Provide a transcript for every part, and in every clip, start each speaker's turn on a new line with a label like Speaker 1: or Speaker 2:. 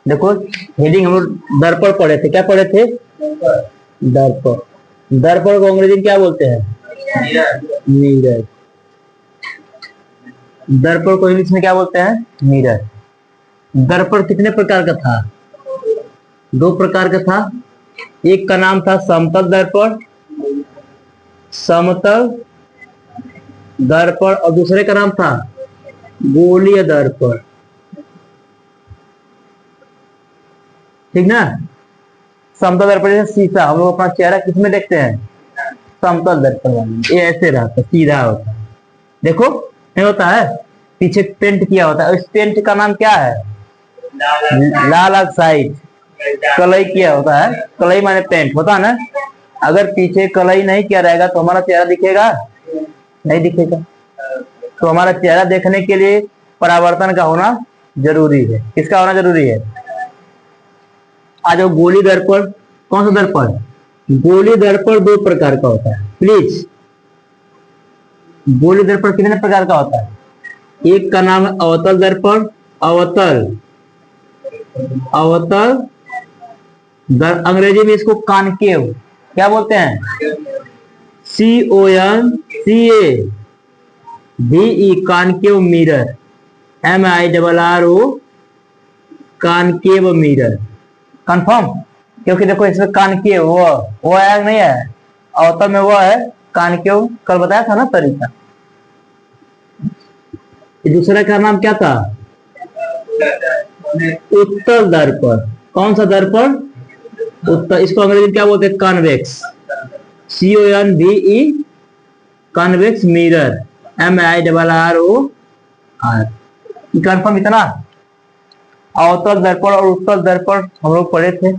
Speaker 1: देखो हेडिंग हम लोग दर्पण पढ़े थे, क्या पढ़े थे? दर्पण। दर्पण को अंग्रेजी में क्या बोलते हैं? मिरर। दर्पण को इंग्लिश में क्या बोलते हैं? मिरर। दर्पण कितने प्रकार का था? दो प्रकार का था। एक का नाम था समतल दर्पण, समतल दर्पण, और दूसरे का नाम था गोलीय दर्पण। ठीक ना? समतल दर्पण जैसे शीशा, हम लोग अपना चेहरा किसमें देखते हैं? समतल दर्पण वाले। ये ऐसे रहता, सीधा होता है। देखो नहीं होता है, पीछे पेंट किया होता है। इस पेंट का नाम क्या है? लाल ऑक्साइड, कलई किया होता है। कलई माने पेंट होता है ना। अगर पीछे कलई नहीं किया रहेगा तो हमारा चेहरा दिखेगा? नहीं दिखेगा। तो हमारा चेहरा देखने के लिए परावर्तन का होना जरूरी है। किसका होना जरूरी है? आज गोली दर्पण, कौन सा दर्पण? गोली दर्पण दो प्रकार का होता है। प्लीज, गोली दर्पण कितने प्रकार का होता है? एक का नाम है अवतल दर्पण, अवतल, अवतल अंग्रेजी में इसको कॉनकेव क्या बोलते हैं? CONCAVE, concave mirror, MIRRO, concave mirror. Confirm? क्योंकि देखो इसमें कॉनकेव वो है नहीं है, अवतल में वो है, कॉनकेव कल बताया था ना तरीका। दूसरे का नाम क्या था? उत्तल दर्पण। कौन सा दर्पण? उत्तल। इसको अंग्रेजी में क्या बोलते हैं? Convex, CONVE, convex mirror, MIRRO। Confirm इतना? अवतल दर्पण और उत्तल दर्पण हम लोग पढ़े थे,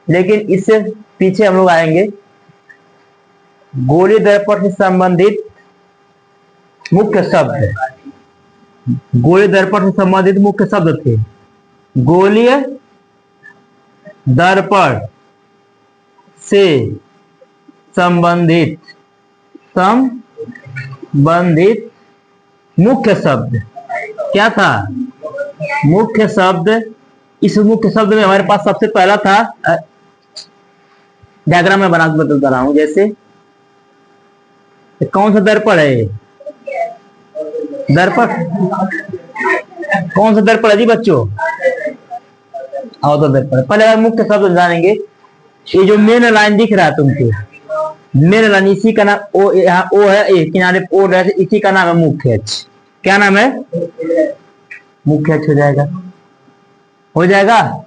Speaker 1: लेकिन इससे पीछे हम लोग आएंगे। गोलीय दर्पण से संबंधित मुख्य शब्द, गोलीय दर्पण से संबंधित मुख्य शब्द थे। गोलीय दर्पण से संबंधित मुख्य शब्द क्या था? मुख्य शब्द। इस मुख्य शब्द में हमारे पास सबसे पहला था, डायग्राम में बना के बता रहा हूं। जैसे कौन सा दर्पण है? दर्पण कौन सा दर्पण है जी बच्चों? अवतल दर्पण। पहले मुख्य शब्द जानेंगे। ये जो मेन लाइन दिख रहा है तुमको, मेन लाइन, इसी का नाम ओ, यहाँ ओ है, ए किनारे ओ है, इसी का नाम है मुख्य अक्ष। क्या नाम है? मुख्य अक्ष हो जाएगा, हो जाएगा।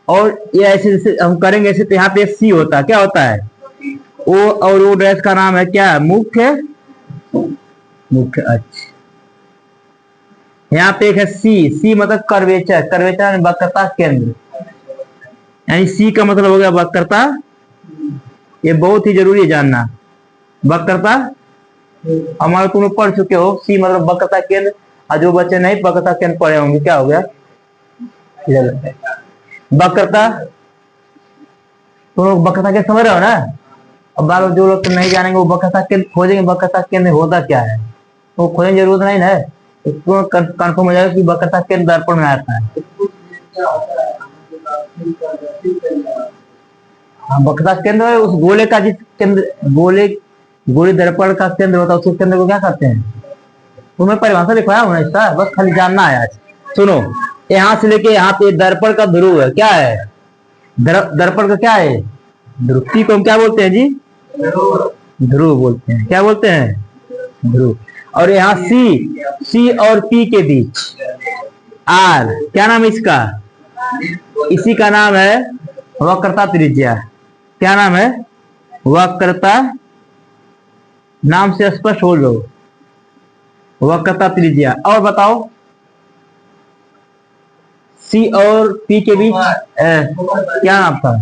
Speaker 1: और ये ऐसे जैसे हम करेंगे ऐसे, तो यहाँ पे सी होता है, क्या होता है? ओ, और ओ डैश का नाम है क्या? मुख्य अक्ष। यहाँ पे एक है सी मतलब कर्वेचर, कर्वेचर वक्रता केंद्र, यानी सी का मतलब हो गया वक्रता। ये बहुत ही जरूरी है जानना, वक्रता। हमारे तुम लोग पढ़ चुके हो, सी मतलब वक्रता केंद्र। और जो बच्चे नहीं वक्रता केंद्र पढ़े होंगे, क्या हो गया? वक्रता, तुम लोग वक्रता केंद्र समझ रहे हो ना? अब बार जो लोग तो नहीं जानेंगे वो वक्रता केंद्र खोजेंगे, वक्रता केंद्र होता क्या है तो खोजने की जरूरत नहीं है। इसको कंफर्म हो जाएगा कि वक्रता केंद्र दर्पण में आता है। वक्रता केंद्र उस गोले का, जिस केंद्र गोले दर्पण का केंद्र होता है, उस केंद्र को क्या कहते हैं? तुम्हें परिभाषा लिखवाया हूं ना इसका, बस खाली जानना है आज। सुनो, यहां से लेके यहाँ पे दर्पण का ध्रुव है, क्या है? दर्पण का क्या है? ध्रुव। सी को हम क्या बोलते हैं जी? ध्रुव बोलते हैं। क्या बोलते हैं? ध्रुव। और यहाँ सी और पी के बीच आर, क्या नाम है इसका? इसी का नाम है वक्रता त्रिज्या। क्या नाम है? वक्रता। नाम से स्पष्ट हो लो, वक्रता त्रिज्या। और बताओ, सी और पी के बीच क्या नाम था?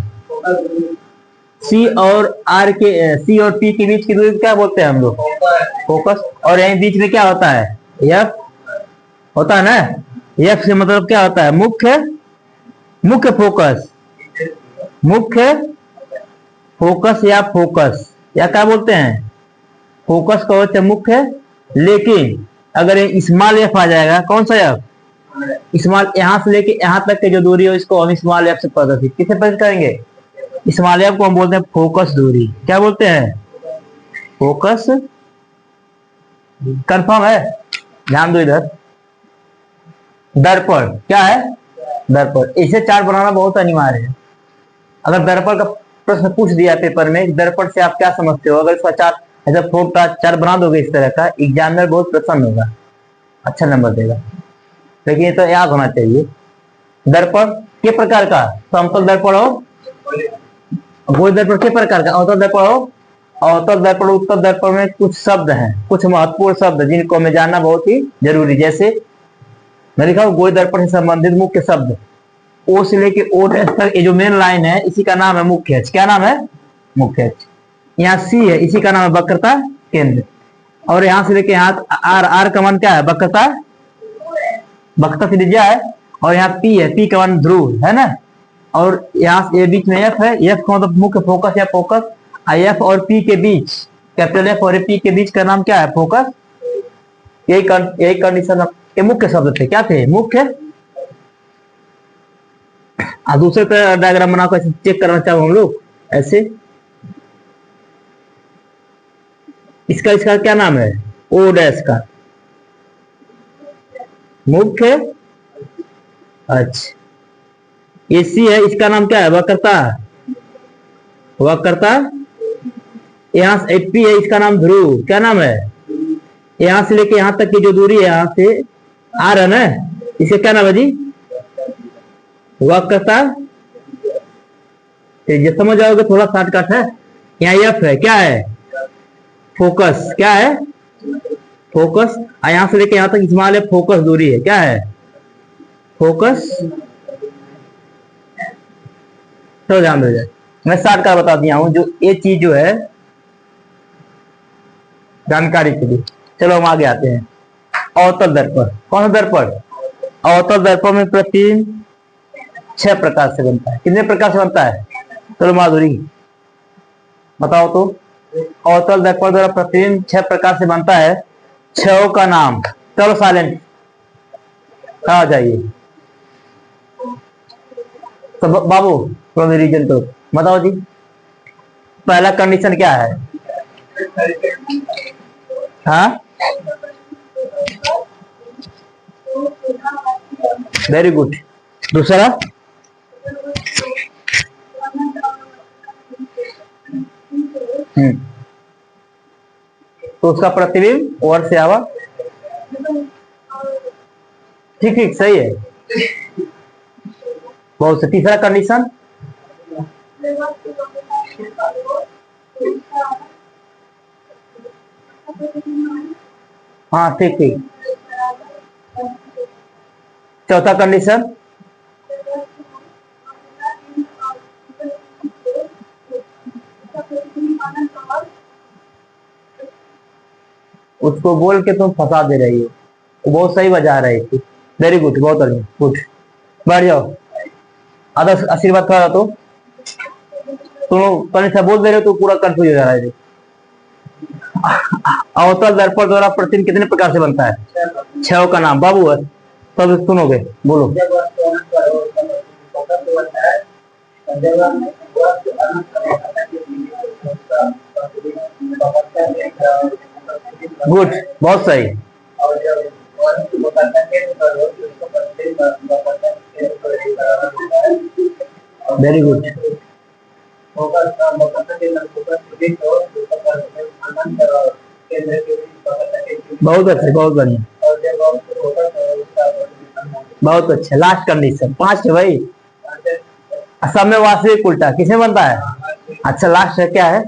Speaker 1: सी और आर के, सी और पी के बीच की दूरी क्या बोलते हैं हम लोग? फोकस। और यहीं बीच में क्या होता है? एफ होता है ना। एफ से मतलब क्या होता है? मुख्य फोकस, मुख्य फोकस या फोकस, या क्या बोलते हैं? फोकस का होता है मुख्य। लेकिन अगर ये स्मॉल एफ आ जाएगा, कौन सा एफ? स्मॉल यहाँ से लेके यहाँ तक की जो दूरी है इसको हम स्मॉल एफ से प्रदर्शित किसे प्रदर्शित करेंगे? स्मॉल एफ को हम बोलते हैं फोकस दूरी। क्या बोलते हैं? फोकस। कंफर्म है? ध्यान दो इधर। दर्पण क्या है? दर्पण। इसे चार्ट बनाना बहुत अनिवार्य है। अगर दर्पण का प्रश्न पूछ दिया पेपर में, दर्पण से आप क्या समझते हो, अगर इसका चार्ट ऐसा फोटा चार्ट बना दोगे इस तरह का, एग्जामिनर बहुत प्रसन्न होगा, अच्छा नंबर देगा। लेकिन ये तो याद होना चाहिए। दर्पण के प्रकार का? समतल दर्पण हो, गोल दर्पण के प्रकार का, अवतल दर्पण हो। अवतल दर्पण, उत्तल दर्पण में कुछ शब्द हैं, कुछ महत्वपूर्ण शब्द जिनको हमें जानना बहुत ही जरूरी। जैसे मैं लिखा हूं गोल दर्पण से संबंधित मुख्य शब्द, ओ से लेके ओ तक ये जो मेन लाइन है इसी का नाम है मुख्य अक्ष। क्या नाम है? मुख्य अक्ष। यहाँ सी है, इसी का नाम है वक्रता केंद्र। और यहाँ से लेके यहाँ आर, आर का मान क्या है? वक्रता, वक्रता त्रिज्या है। और यहाँ पी है, पी का मान ध्रुव है ना। और यहाँ ये बीच में एफ है, एफ का मतलब मुख्य फोकस या फोकस। एफ और पी के बीच, कैपिटल एफ और पी के बीच का नाम क्या है? फोकस। यही कंडीशन, ये मुख्य शब्द थे। क्या थे? मुख्य। दूसरे तरह डायग्राम बना कर चेक करना चाहो हम लोग ऐसे। इसका इसका क्या नाम है? ओ डैश का मुख्य। अच्छा, ये सी है, इसका नाम क्या है? वक्रता, वक्रता। यहां से पी है, इसका नाम ध्रुव। क्या नाम है? यहां से लेके यहां तक की जो दूरी है, यहां से आर है ना, इसे क्या नाम है जी? वक्रता। ये समझ जाओगे, थोड़ा शॉर्टकट है। यहाँ एफ है, क्या है? फोकस। क्या है? फोकस। यहां से लेके यहां तक स्मॉल है, फोकस दूरी है। क्या है? फोकस। तो ध्यान दो जाए, मैं शॉर्टकट बता दिया हूं, जो ये चीज जो है जानकारी के लिए। चलो हम आगे आते हैं। अवतल दर्पण। कौन सा दर्पण? अवतल दर्पण में प्रतिबिंब 6 प्रकार से बनता है। कितने प्रकार से बनता है? चलो माधुरी बताओ तो। अवतल दर्पण द्वारा प्रतिबिंब 6 प्रकार से बनता है। 6 का नाम। चलो साइलेंट आ जाइए। तो बाबू थोड़ा रीजन करो, बताओ जी। पहला कंडीशन क्या है? हाँ, वेरी गुड। दूसरा? तो उसका प्रतिबिंब और से आवा। ठीक ठीक, सही है, बहुत से। तीसरा कंडीशन? हाँ ठीक ठीक। चौथा कंडीशन? उसको बोल के तुम फंसा दे रही हो, वो बहुत सही बजा रही थी। वेरी गुड, बहुत बढ़िया, गुड। बैठ जाओ। आदर्श आशीर्वाद खड़ा तो तुम कनिष्ठा बोल दे रहे हो तो पूरा कंफ्यूज हो जा रहा है। अवतल दर्पण द्वारा प्रतिबिंब कितने प्रकार से बनता है? 6 का नाम। बाबू है तब सुनोगे, बोलो। गुड, बहुत सही। वेरी गुड, बहुत अच्छे, बहुत बढ़िया, बहुत अच्छे। लास्ट कंडीशन 5 है भाई। सब में वास्तविक उल्टा किसमें बनता है? अच्छा, लास्ट है, क्या है?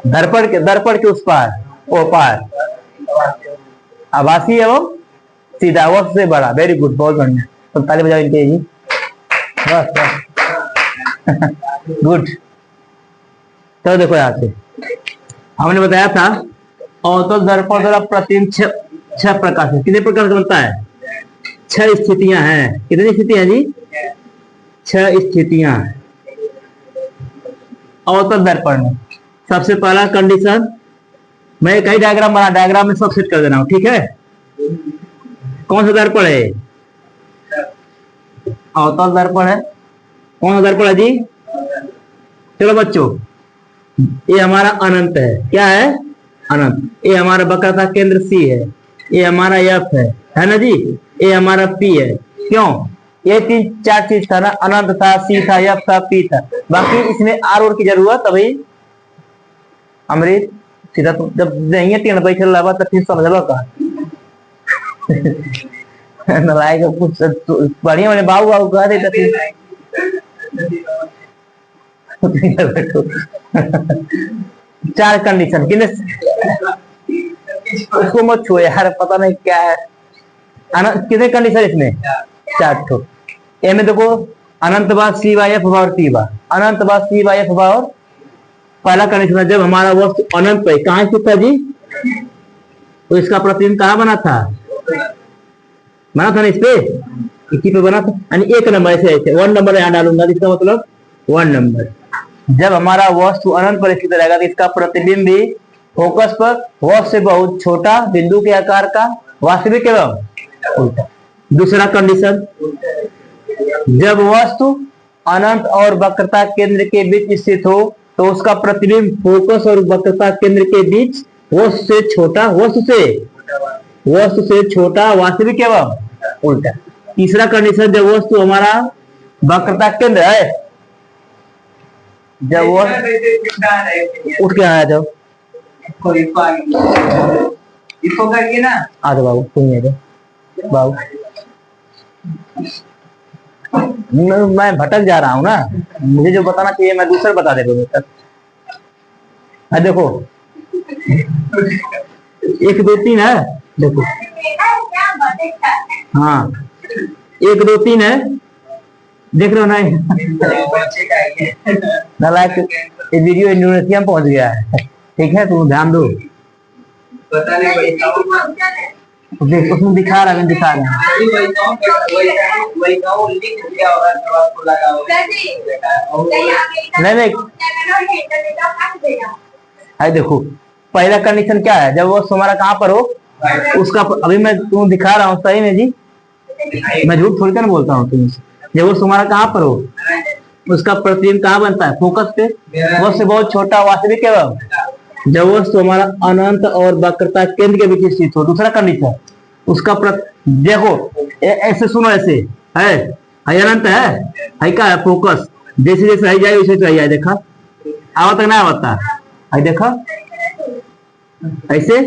Speaker 1: दर्पण के उस पार, ओ पार, आभासी एवं सीधा, वो से बड़ा। वेरी गुड, बहुत बढ़िया। तो ताली बजाओ इनके जी, बस बस। गुड। तो देखो यहाँ से हमने बताया था अवतल दर्पण द्वारा प्रतिबिंब 6 प्रकार से। कितने प्रकार से बनता है? 6 स्थितियां हैं। कितनी स्थितियां जी? 6 स्थितियां। अवतल दर्पण में सबसे पहला कंडीशन, मैं कई डायग्राम बना, डायग्राम में सब सेट कर देना हूं, ठीक है। कौन सा दर्पण है? अवतल दर्पण है। कौन सा दर्पण है जी? चलो बच्चों, ये हमारा अनंत है। क्या है? अनंत। ये हमारा वक्रता केंद्र सी है, ये हमारा एफ है ना जी, ये हमारा पी है। क्यों? ये तीन चार चीज था ना, अनंत था, सी था, एफ था, पी था। बाकी इसमें आर और की जरूरत अभी अमृत सीधा तुम जब नहीं है तीन बैठे लगा तो फिर समझ लो का नलायक कुछ बढ़िया मैंने बाबू बाबू कह दे चार कंडीशन किने उसको मत छो यार, पता नहीं क्या है। कितने कंडीशन इसमें? चार ठो। ए में देखो, अनंत बार सी बाय एफ और टी बार, अनंत बार सी बाय एफ और पहला कंडीशन है जब हमारा वस्तु अनंत है। कहां स्थित था जी? तो इसका प्रतिबिंब कहां बना था? बना था ना इस पे, इसी पे बना था। यानी एक नंबर ऐसे वन नंबर यहां डालूंगा, इसका मतलब वन नंबर। जब हमारा वस्तु अनंत पर स्थित रहेगा तो इसका प्रतिबिंब भी फोकस पर वस्तु से बहुत छोटा बिंदु के आकार का वास्तविक एवं उल्टा। दूसरा कंडीशन, जब वस्तु अनंत और वक्रता केंद्र के बीच स्थित हो तो उसका प्रतिबिंब फोकस और वक्रता केंद्र के बीच वस्तु से छोटा वास्तविक एवं उल्टा। तीसरा कंडीशन, जब वस्तु हमारा वक्रता केंद्र है, जब वो उठ के आया जब इसको करके ना आ जाओ बाबू, तुम ये बाबू मैं भटक जा रहा हूँ ना, मुझे जो बताना चाहिए मैं दूसरा बता दे तक। देखो 1 2 3 है, देखो हाँ 1 2 3 है, देख रहे हो ना? ये वीडियो इंडोनेशिया में पहुंच गया है, ठीक है, तुम ध्यान दो। देख उसमें दिखा रहा है, दिखा रहा नहीं। है देखो, पहला कंडीशन क्या है? जब वो हमारा कहाँ पर हो उसका, अभी मैं तुम्हें दिखा रहा हूँ सही में जी, मैं झूठ थोड़ी ना बोलता हूँ तुमसे। जब वो हमारा कहाँ पर हो उसका प्रतिबिंब कहाँ बनता है? फोकस पे, वो से बहुत छोटा वास्तविक एवं। जब वस्तु हमारा अनंत और वक्रता केंद्र के बीच स्थित हो। दूसरा कंडीशन, उसका देखो ऐसे सुनो, ऐसे है अनंत है क्या है? फोकस जैसे जैसे आई जाए वैसे जाए, देखा आवत ना आवता है, देखा ऐसे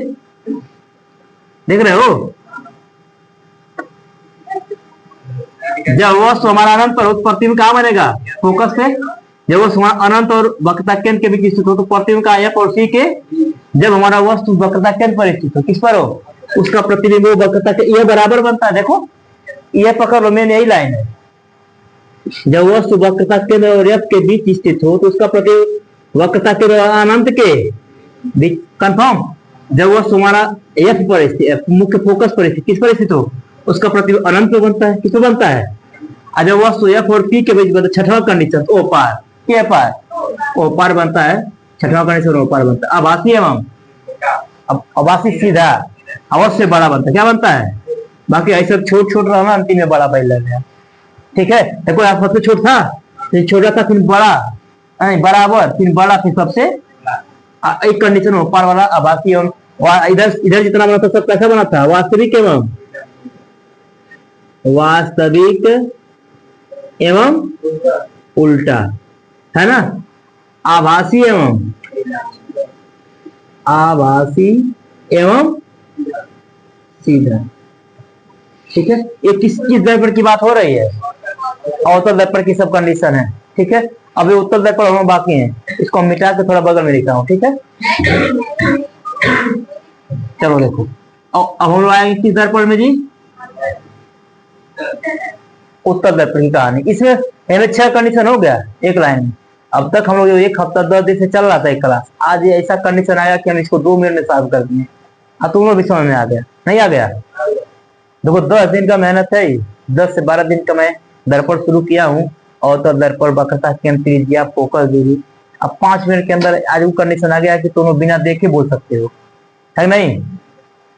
Speaker 1: देख रहे हो? जब वस्तु हमारा अनंत पर हो तो प्रतिबिंब कहाँ बनेगा? फोकस पे। जब वस्तु अनंत और वक्रता केंद्र के बीच स्थित हो तो प्रतिबिंब का एफ और सी के। जब हमारा वस्तु वक्रता केंद्र पर स्थित हो, किस पर हो? उसका प्रतिबिंब वक्रता के ये बराबर बनता है। देखो ये पकड़ लो, मेन यही लाइन है। जब वस्तु वक्रता केंद्र और एफ के बीच स्थित हो तो उसका प्रतिबिंब वक्रता केंद्र अनंत के बीच। कंफर्म? जब वस्तु हमारा एफ पर स्थित, मुख्य फोकस पर स्थित, किस पर स्थित हो उसका प्रतिबिंब अनंत पे बनता है। किस पे बनता है? जब वस्तु एफ और पी के बीच बनता है, छठवां कंडीशन ओ पार, के पार ओ पार बनता है। छठवां कंडीशन ओ पार बनता है। आभासी एवं आभासी सीधा अवश्य बड़ा बनता है। क्या बनता है? बाकी ऐसा छोट छोट रहा ना, अंतिम में बड़ा पहले गया, ठीक है। देखो यहाँ सबसे छोट था, फिर छोटा था, फिर बड़ा, बराबर, फिर बड़ा, फिर सबसे एक कंडीशन हो पार वाला आभासी एवं। इधर जितना बना था सब कैसा बना था? वास्तविक एवं उल्टा, है ना? आभासी एवं सीधा, ठीक है। ये किस दर्पण की बात हो रही है? अवतल दर्पण की सब कंडीशन है, ठीक है। अभी उत्तल दर्पण होना बाकी है, इसको मिटा के थोड़ा बगल में लिखा हूं, ठीक है। चलो देखो, अब हम लोग आएंगे किस दर्पण में जी? उत्तर दर्पण की कहानी। इसमें 6 कंडीशन हो गया एक लाइन में। अब तक हम लोग 1 हफ्ता 10 दिन से चल रहा था एक क्लास, आज ये ऐसा कंडीशन आया कि हम इसको 2 मिनट में सॉल्व कर दिए। तुम लोग भी समझ में आ गया? नहीं आ गया? देखो 10 दिन का मेहनत है, 10 से 12 दिन का मैं दर्पण शुरू किया हूँ। अवतल दर्पण, वक्रता केंद्र, त्रिज्या, फोकस दूरी, अब 5 मिनट के अंदर आज वो कंडीशन आ गया कि तुम बिना देखे बोल सकते हो, है नहीं?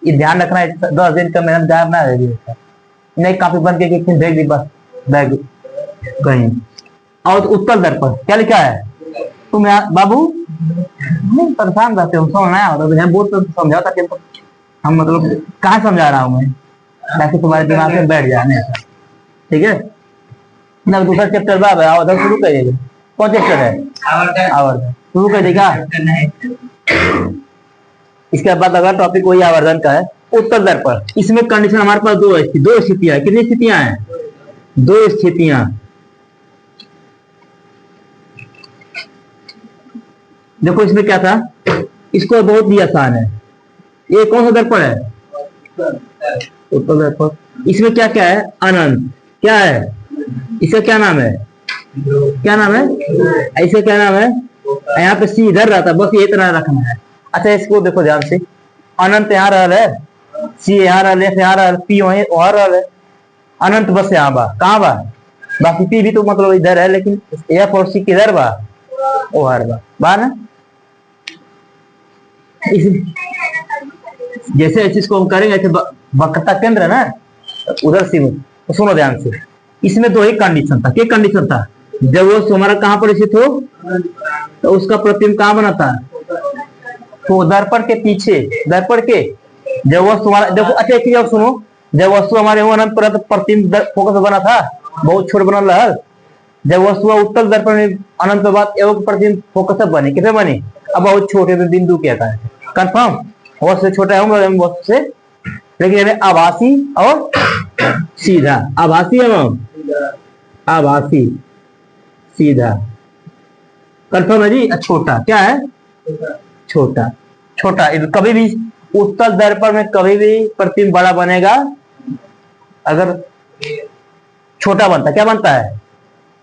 Speaker 1: ये ध्यान रखना है, 10 दिन का मेहनत गायब ना रह जाए, नहीं कॉपी बंद करके भेज दी बस बैग कहीं। और उत्तर दर्पण क्या लिखा है? तुम यहाँ बाबू परेशान रहते हो, समझना होता है, बहुत समझाता कि हम मतलब कहाँ समझा रहा हूँ मैं, ताकि तुम्हारे दिमाग में बैठ जाए, ठीक है ना? दूसरा चैप्टर बाब है, आओ शुरू करिएगा। कौन चैप्टर है? आवर्धन शुरू कर देगा। इसके बाद अगला टॉपिक वही आवर्धन का है, उत्तर दर्पण। इसमें कंडीशन हमारे पास दो स्थितियां, कितनी स्थितियां हैं? 2 स्थितियां। देखो इसमें क्या था, इसको बहुत ही आसान है। ये कौन सा दर्पण है? उत्तर दर्पण। इसमें क्या क्या है? अनंत। क्या है इसका? क्या नाम है? क्या नाम है? ऐसे क्या नाम है? यहाँ पे सी इधर रहता है, बस ये इतना रखना है। अच्छा इसको देखो ध्यान से, अनंत यहाँ रहा है, सी यहाँ रहा, एफ यहाँ रहा, पी वहां रहा है, अनंत बस यहाँ बा, कहाँ बा? बाकी पी भी तो मतलब इधर है, लेकिन एफ और सी किधर बा? ओ हर बा ना। जैसे इस चीज को हम करेंगे, ऐसे वक्रता केंद्र है ना उधर से, तो सुनो ध्यान से। इसमें 2 ही कंडीशन था। क्या कंडीशन था? जब वो हमारा कहाँ पर स्थित हो तो उसका प्रतिबिंब कहाँ बना था? तो दर्पण के पीछे, दर्पण के जब वस्तु हमारा, देखो अच्छा एक चीज सुनो, जब वस्तु हमारे अनंत पर प्रतिबिंब फोकस बना था, बहुत छोट बनल रहा। जब वस्तु उत्तर दर्पण में अनंत के बाद एवं प्रतिबिंब फोकस बने, कितने बने? अब बहुत छोटे में बिंदु क्या था? कंफर्म, वस्तु से छोटा है वस्तु से, लेकिन आभासी और सीधा, आभासी एवं आभासी सीधा, कंफर्म है जी। छोटा क्या है? छोटा। छोटा कभी भी उत्तर दर्पण में कभी भी प्रतिबिंब बड़ा बनेगा अगर छोटा बनता, क्या बनता है?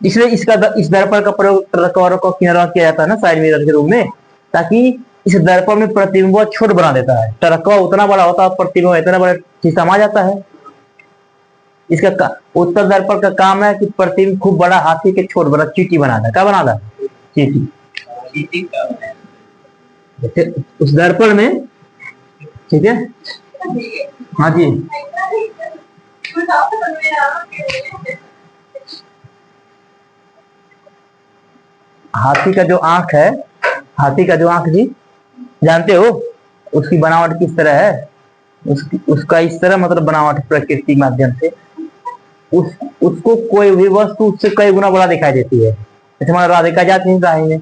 Speaker 1: इसलिए इस दर्पण का प्रयोग किनारा किया जाता है ना साइड मिरर के रूप में, ताकि इस दर्पण में प्रतिबिंब छोट बना देता है। टरकवा उतना बड़ा होता है, प्रतिबिंब इतना बड़ा शीशा आ जाता है। इसका उत्तर दर्पण का काम है कि प्रतिबिंब खूब बड़ा हाथी के छोट बड़ा चीटी बनाना। क्या बनाना? चीटी। उस दर्पण में, ठीक है हाँ जी। हाथी का जो आंख है, हाथी का जो आंख जी जानते हो उसकी बनावट किस तरह है? उसका इस तरह मतलब बनावट प्रकृति माध्यम से उसको कोई भी वस्तु उससे कई गुना बड़ा दिखाई देती है। जैसे हमारा राधिका जाती है राही में,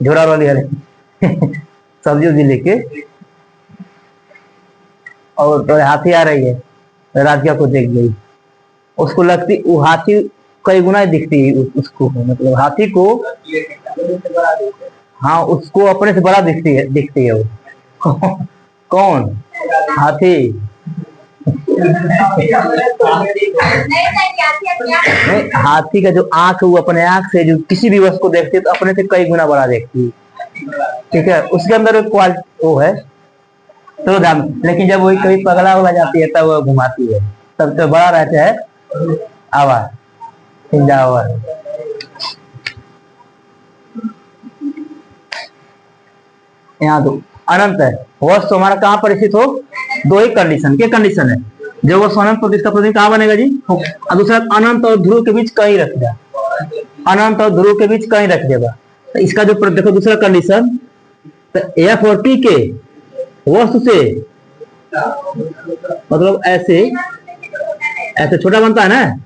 Speaker 1: झोरा वाली हरे सब्जी उब्जी लेके, और तो हाथी आ रही है, राधिका को देख गई, उसको लगती वो हाथी कई गुना दिखती है उसको, मतलब हाथी को, हाँ उसको अपने से बड़ा दिखती है वो कौन? हाथी। हाथी का जो आंख है वो अपने आंख से जो किसी भी वस्तु को देखती है तो अपने से कई गुना बड़ा देखती है, ठीक है। उसके अंदर एक क्वालिटी वो है, तो ध्यान। लेकिन जब वही कभी पगला हो जाती है तब वो घुमाती है, तब तो बड़ा रहता है आवाज यहाँ तो अनंत है। वस्तु हमारा कहाँ पर स्थित हो? 2 ही कंडीशन। क्या कंडीशन है? जब वस्तु अनंत पर, इसका प्रतिबिंब कहाँ बनेगा जी? और दूसरा अनंत और ध्रुव के बीच कहीं रख दिया, अनंत और ध्रुव के बीच कहीं रख देगा। तो इसका जो देखो दूसरा कंडीशन, तो एफ और पी के वस्तु से मतलब ऐसे ऐसे छोटा बनता है ना,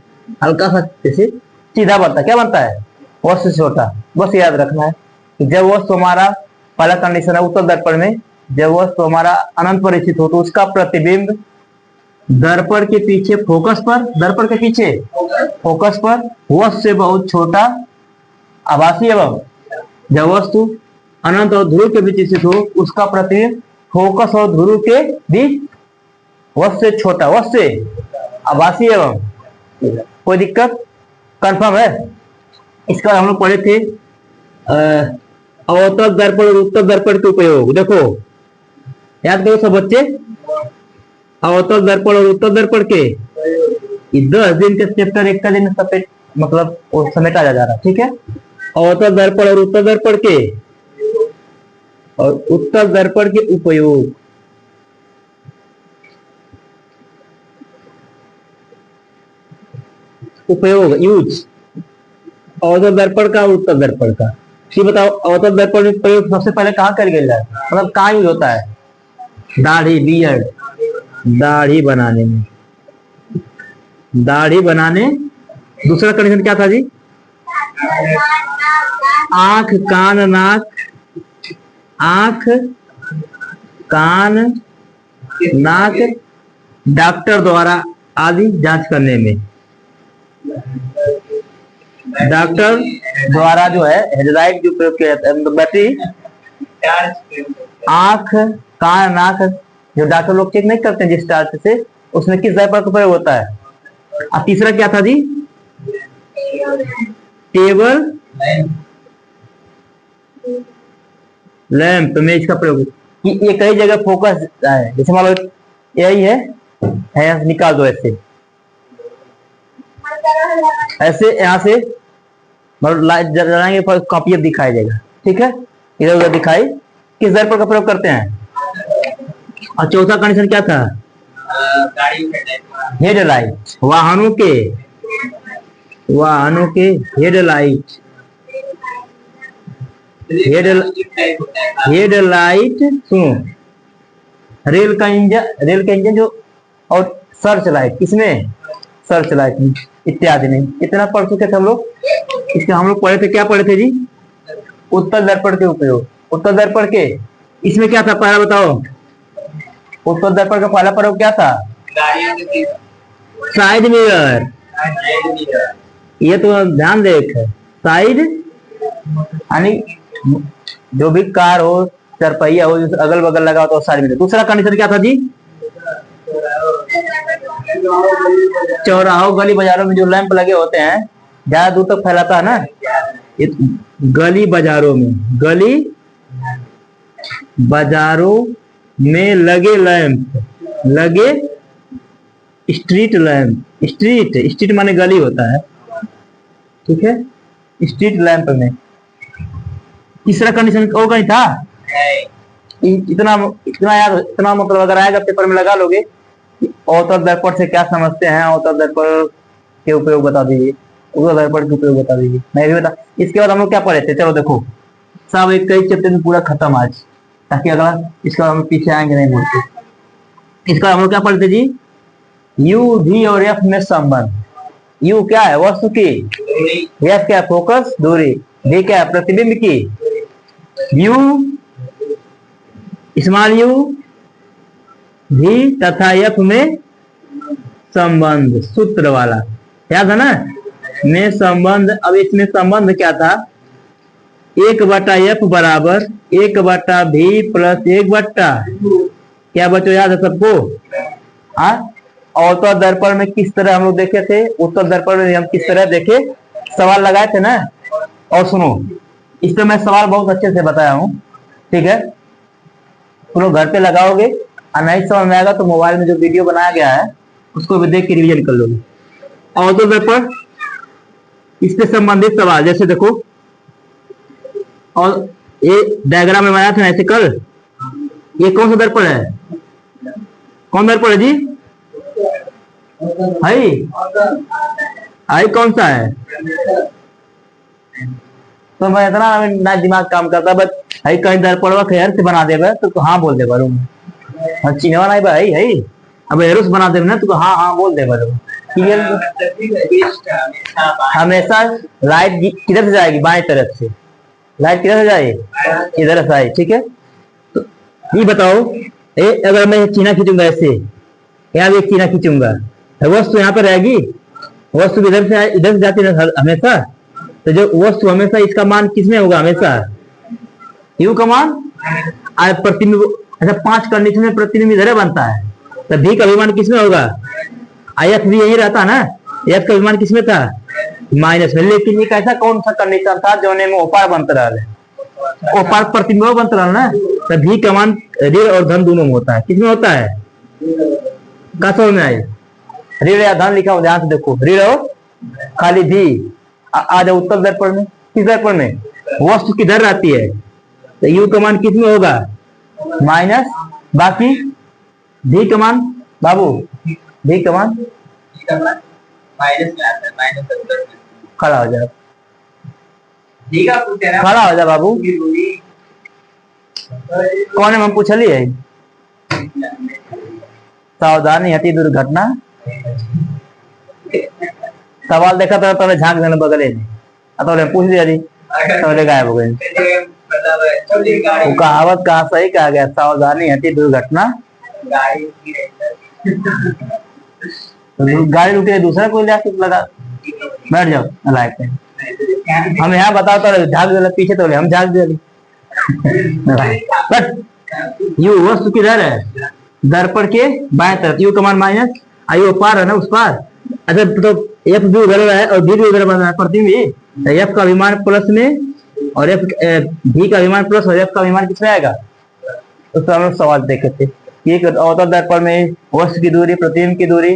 Speaker 1: हल्का सा जैसे सीधा बनता है। क्या बनता है? वस्तु से छोटा। बस याद रखना है कि जब वस्तु हमारा पहला कंडीशन है उत्तर दर्पण में, जब वस्तु हमारा अनंत पर स्थित हो तो उसका प्रतिबिंब दर्पण के पीछे फोकस पर, दर्पण के पीछे फोकस पर वस्तु से बहुत छोटा आभासी एवं जब वस्तु अनंत और ध्रुव के बीच स्थित हो उसका प्रतिबिंब फोकस और ध्रुव के बीच वस्तु से छोटा, वस्तु से आभासी एवं। कोई दिक्कत? कंफर्म है? इसका हम लोग पढ़े थे अवतल दर्पण और उत्तर दर्पण के उपयोग। देखो याद करो सब बच्चे, अवतल दर्पण और उत्तर दर्पण के 10 दिन के चैप्टर एक का दिन मतलब समेटा जा रहा है, ठीक है। अवतल दर्पण और उत्तर दर्पण के और उत्तल दर्पण के उपयोग। उपयोग यूज अवतल दर्पण का और उत्तल दर्पण का। ये बताओ अवतल दर्पण में प्रयोग सबसे पहले कहाँ कर गया है, मतलब कहाँ यूज होता है? दाढ़ी, बियर्ड, दाढ़ी बनाने में, दाढ़ी बनाने। दूसरा कंडीशन क्या था जी? आंख कान नाक, आंख कान नाक डॉक्टर द्वारा आदि जांच करने में। डॉक्टर द्वारा जो है हेडलाइट जो प्रयोग किया जाता है, मतलब बैटरी आंख कान नाक जो डॉक्टर लोग चेक नहीं करते हैं जिस टार्च से, उसमें किस दर्पण का प्रयोग होता है? और तीसरा क्या था जी? टेबल लैंप में इसका प्रयोग। ये कई जगह फोकस है, जैसे मान लो यही है निकाल दो ऐसे ऐसे, यहां से मतलब लाइट जलाएंगे पर कॉपी अब दिखाई देगा, ठीक है, इधर उधर दिखाई। किस दर्पण का प्रयोग करते हैं? और चौथा कंडीशन क्या था? हेडलाइट, वाहनों के हेडलाइट, हेडलाइट सुनो, रेल का इंजन जो, और सर्च लाइट, किसमें? सर्च लाइट इत्यादि में। इतना पढ़ चुके थे हम लोग। इसके हम लोग पढ़े थे, क्या पढ़े थे जी? उत्तल दर्पण के उपयोग। उत्तल दर्पण के इसमें क्या था पहला बताओ? उत्तल दर्पण का पहला प्रयोग क्या था? Side mirror. ये तो ध्यान देख, साइड यानी जो भी कार हो, चारपहिया हो, अगल बगल लगा हो तो साइड मिरर। दूसरा कंडीशन क्या था जी? चौराहों गली बाजारों में जो लैंप लगे होते हैं, ज्यादा दूर तक फैलाता है ना, गली बाजारों में लगे लैंप, लगे स्ट्रीट लैंप, स्ट्रीट माने गली होता है, ठीक है, स्ट्रीट लैंप में। तीसरा कंडीशन और कहीं था? इतना याद, इतना मतलब अगर आएगा पेपर में लगा लोगे। अवतल दर्पण से क्या समझते हैं, अवतल दर्पण के उपयोग बता दीजिए, उत्तल दर्पण के उपयोग बता दीजिए, मैं भी बता। इसके बाद हम लोग क्या पढ़े थे? चलो देखो, सब एक कई चैप्टर में पूरा खत्म आज, ताकि अगला इसके बाद हम पीछे आएंगे नहीं बोलते। इसका हम लोग क्या पढ़ते जी? यू वी और एफ में संबंध। यू क्या है? वस्तु की। एफ क्या है? फोकस दूरी। वी क्या है? प्रतिबिंब की। यू स्मॉल यू भी तथा एफ में संबंध, सूत्र वाला याद है ना, में संबंध। अब इसमें संबंध क्या था? 1/f बराबर 1/v प्लस 1/, क्या बच्चों याद है सबको? अवतल दर्पण में किस तरह हम लोग देखे थे, उत्तल दर्पण में हम किस तरह देखे, सवाल लगाए थे ना। और सुनो, इस पे मैं सवाल बहुत अच्छे से बताया हूँ, ठीक है, तुम लोग घर पे लगाओगे और नहीं समझ में आएगा तो मोबाइल में जो वीडियो बनाया गया है उसको भी देख के रिवीजन कर लोगे। अवतल दर्पण, इससे संबंधित सवाल जैसे देखो, और ये डायग्राम में बनाया था ऐसे कल। ये कौन सा दर्पण है? कौन दर्पण है जी? आई कौन सा है? तो मैं इतना ना दिमाग काम करता, बस हई कहीं दर्पण खैर से बना देगा तो हाँ बोल दे बारू, चिन्हवा नहीं भाई है, अब एरोस बना दे ना तो हाँ बोल दे बारू। हमेशा लाइट किधर से जाएगी? बाएं तरफ से। लाइट किधर से जाएगी? इधर से आए, ठीक है। तो ये बताओ, अगर मैं चीना खींचूंगा ऐसे, यहाँ भी एक चीना खींचूंगा, वस्तु यहाँ पर रहेगी, वस्तु इधर से जाती है हमेशा, तो जो वस्तु हमेशा इसका मान किसमें होगा? हमेशा यू का मान प्रतिबिंब। अच्छा, 5 कंडीशन में प्रतिबिंब इधर बनता है, तो भी का विमान किसमें होगा? एफ भी यही रहता ना, एफ का विमान किसमें था? माइनस में। लेकिन एक ऐसा कौन सा कंडीशन था जो में ओपार बनता रहा है, ओपार प्रतिबिंब बनता रहा ना, तो भी का मान ऋण और धन दोनों में होता है। किसमें होता है? कसों में आई ऋण या धन लिखा हो, ध्यान से देखो, ऋण और खाली भी। आ जाओ उत्तल दर्पण में। किस दर्पण में? वस्तु किधर रहती है? तो यू का मान किस में होगा, माइनस, बाकी भी का मान बाबू, भी का मान
Speaker 2: माइनस में आता है, माइनस
Speaker 1: खड़ा हो जाए,
Speaker 2: ठीक है,
Speaker 1: खड़ा हो जा बाबू। कौन है, हम पूछलिए सावधानी हटी दुर्घटना। सवाल देखा तो पहले झांक देने बगले में, तो पूछ दिया जी, तो गायब हो गए। वो कहावत कहाँ सही कहा गया, सावधानी हटी दुर्घटना। गाड़ी रुके दूसरा कोई लगा, बैठ जाओ लाइक पे। हम यहाँ बताओ तो झाग दे पीछे, तो हम झाग दे। यू वस्तु किधर है, दर्पण के बाएं तरफ, यू कमान माइनस, आयु पार है ना उस पार। अच्छा तो एफ भी उधर है और बी भी उधर बन रहा है, प्रतिबिंब एफ का विमान प्लस में और एफ भी का विमान प्लस और एफ का विमान किसमें आएगा। उस पर हम लोग सवाल देखे थे कि अवतल दर्पण में वस्तु की दूरी, प्रतिबिंब की दूरी,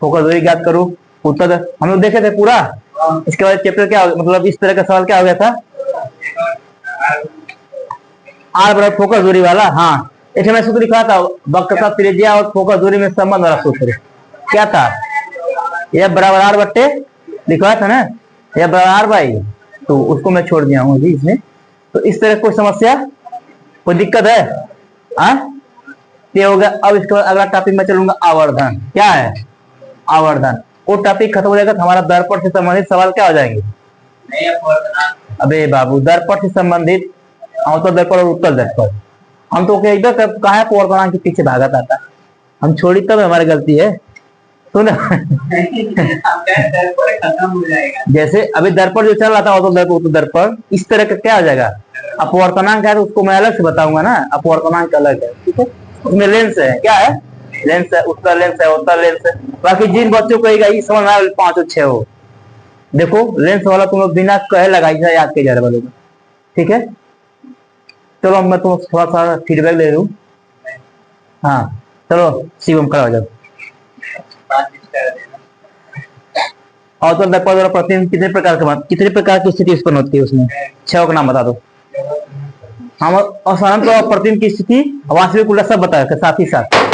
Speaker 1: फोकस दूरी ज्ञात करो। उत्तर हम लोग देखे थे पूरा। इसके बाद चैप्टर क्या मतलब इस तरह का सवाल क्या हो गया था, आर बराबर फोकस दूरी वाला। हाँ, एक मैं सूत्र लिखा था, वक्रता त्रिज्या और फोकस दूरी में संबंध वाला सूत्र क्या था, यह बराबर आर बट्टे लिखा था ना, यह बराबर आर बाई, तो उसको मैं छोड़ दिया हूँ जी इसमें। तो इस तरह कोई समस्या, कोई दिक्कत है, हाँ ये हो गया। अब इसके बाद अगला टॉपिक में चलूंगा, आवर्धन। क्या है आवर्धन, वो टॉपिक खत्म हो जाएगा तो हमारा दर्पण से संबंधित सवाल क्या हो जाएंगे। अबे बाबू, दर्पण से संबंधित अवतल दर्पण और उत्तल दर्पण, हम तो इधर कहा है पूर्वांक के पीछे भागत आता, हम छोड़ी तब हमारी गलती है। सुन जैसे अभी दर्पण जो चल रहा था अवतल दर्पण उत्तल दर्पण, इस तरह का क्या हो जाएगा, अपवर्तनांक है तो उसको मैं अलग से बताऊंगा ना, अपवर्तनांक अलग है, ठीक है। उसमें लेंस है, क्या है, लेंस है, उत्तल लेंस है, उत्तल लेंस है। बाकी जिन बच्चों को ये समझ में आया 5 और 6 हो, देखो लेंस वाला तुम लोग बिना कहे लगाई याद किया जा रहा है, ठीक है। चलो मैं तुम थोड़ा सा फीडबैक ले रहा हूँ। हाँ चलो शिवम खड़ा हो जाओ। अवतल दर्पण द्वारा प्रतिबिंब कितने प्रकार की स्थिति उत्पन्न होती है, उसमें 6 का नाम बता दो। हम असाधारण तो प्रतिबिंब की स्थिति वास्तविक उल्टा सब बताया साथ ही साथ।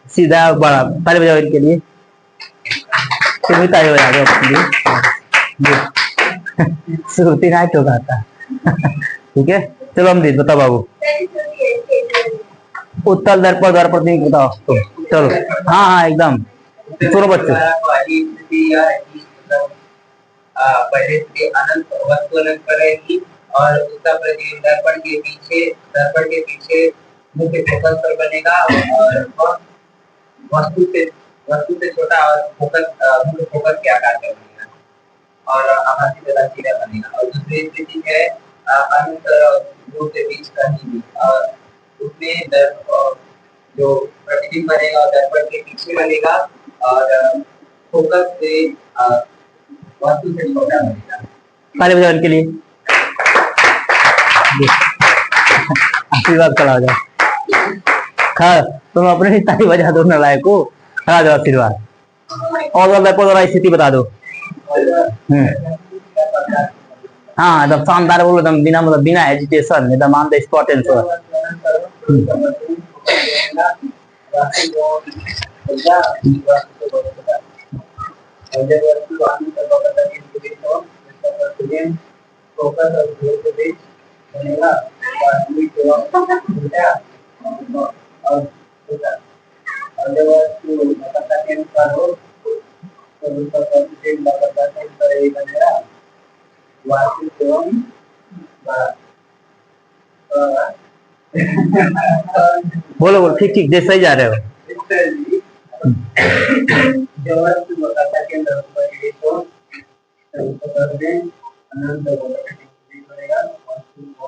Speaker 1: सीधा बड़ा ताली बजाओ इनके लिए, तुम्हें ताली बजा दो अपने लिए, श्रुति नाइट होगा था। ठीक है चलो हम दीद बताओ बाबू, उत्तल दर्पण द्वारा प्रतिबिंब बताओ तो, चलो हाँ हाँ एकदम सुनो बच्चों।
Speaker 2: पहले से अनंत वस्तु अनंत पर रहेगी और उसका प्रतिबिंब दर्पण के पीछे मुख्य फोकस पर बनेगा और वस्तु से छोटा और मुख्य फोकस के आकार का बनेगा और आभासी प्रकाशीय बनेगा। और दूसरी स्थिति है अनंत दूर से बीच का ही, और उसमें जो प्रतिबिंब बनेगा और दर्पण के पीछे बनेगा और फोकस से वस्तु से छोटा बनेगा।
Speaker 1: ताली बजाओ इनके लिए, आशीर्वाद खड़ा हो जाओ। खा तुम अपने ही ताली बजा दो नालायक को, खड़ा जाओ आशीर्वाद। और दर्पण स्थिति बता दो। हाँ एकदम शानदार बोलो, एकदम बिना मतलब बिना हेजिटेशन, एकदम ऑन द स्पॉट आंसर।
Speaker 2: बाकी जो बंदा बात तो बहुत बता और जब वस्तु आने तक पता नहीं कि तो इसका प्रतिबिंब फोकस और ध्रुव के बीच बनेगा वास्तविक जो उल्टा और होता और जब वस्तु पता के अनुसार हो तो उसका प्रतिबिंब पता के अनुसार ही बनेगा वास्तविक एवं
Speaker 1: बोलो बोलो, ठीक ठीक, जैसे ही जा रहे हो।
Speaker 2: जब वस्तु पता के अंदर तो प्रतिबिंब अनंत बनेगा वस्तु को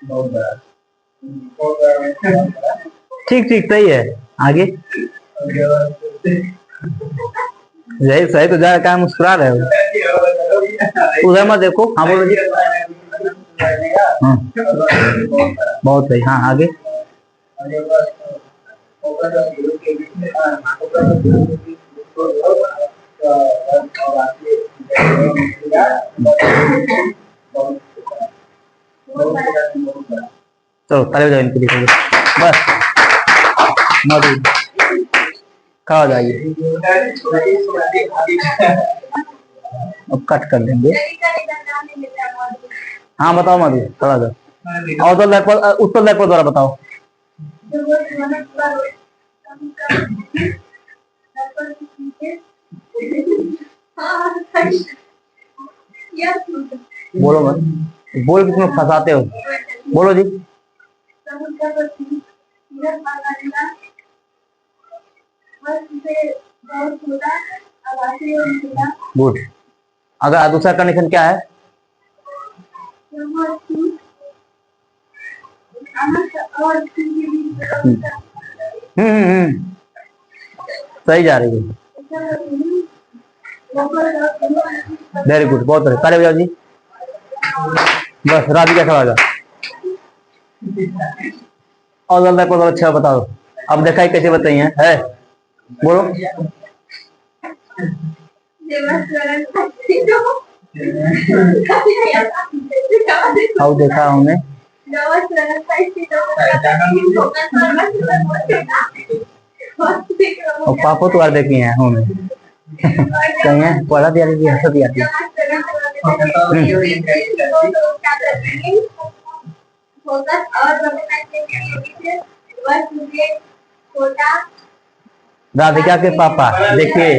Speaker 2: बहुत बड़ा
Speaker 1: ठीक ठीक, सही है, आगे। यही सही तो जा रहा है, मुस्कुरा रहे हो, उधर मत देखो। हाँ बोलो जी। हाँ बहुत सही, हाँ आगे। चलो ताली बजाओ इनके लिए, बस मत खा जाइए, अब कट कर देंगे। हाँ बताओ मधु, थोड़ा सा और तो लेपर, उत्तर लेपर द्वारा बताओ। बोलो मत, बोल के तुम फंसाते हो, बोलो जी। गुड। अगर दूसरा कंडीशन क्या है? सही जा रही है, वेरी गुड, बहुत बढ़िया, ताली बजाओ जी। बस राधिका खड़ा जा और जल्दी को अच्छा बताओ। अब देखा ही कैसे बताइए है, बोलो। अब देखा हमने और पापा तो देखी है हमें कहीं पढ़ा दिया हंस दिया राधिका के पापा देखिए।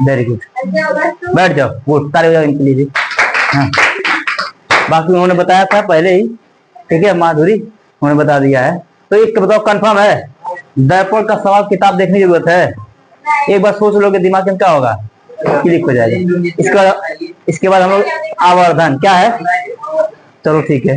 Speaker 1: वेरी गुड, बैठ जाओ, गुड, ताली बजाओ इनके लिए। हाँ बाकी उन्होंने बताया था पहले ही, ठीक है माधुरी उन्होंने बता दिया है। तो एक बताओ, कंफर्म है दर्पण का सवाल किताब देखने की जरूरत है? एक बार सोच लो कि दिमाग में क्या होगा, क्लिक हो जाएगा। इसके बाद हम लोग आवर्धन क्या है, चलो ठीक है।